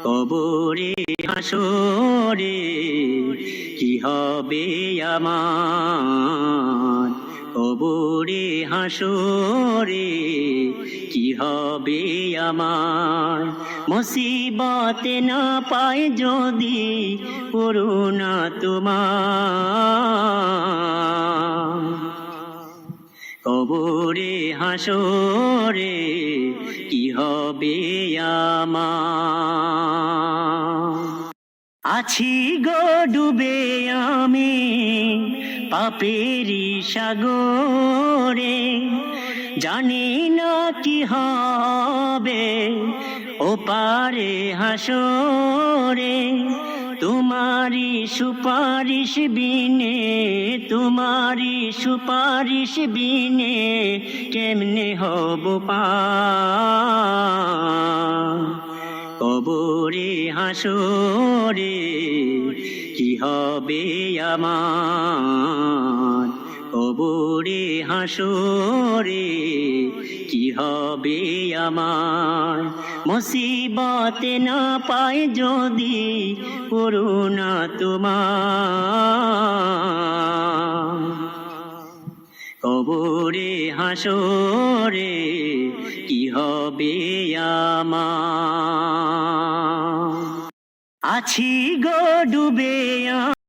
কবরে হাসরে কি হবে আমার, কবরে হাসরে কি হবে আমার। মুসিবতে না পায় যদি করুণা তোমার, কবরে হাসরে কি হবে আমার। আছি গো ডুবে আমি পাপেরি সাগরে, জানি না কি হবে ওপারে হাসরে। তোমারি সুপারিশ বিনে, তোমারি সুপারিশ বিনে কেমনে হব পার। কবরে হাসরে কি হবে আমার, কবরে হাসরে কি হবে আমার। মুসিবতে না পায় যদি করুণা তোমার, কবরে হাসরে কি হবে আমার। আছি গো ডুবে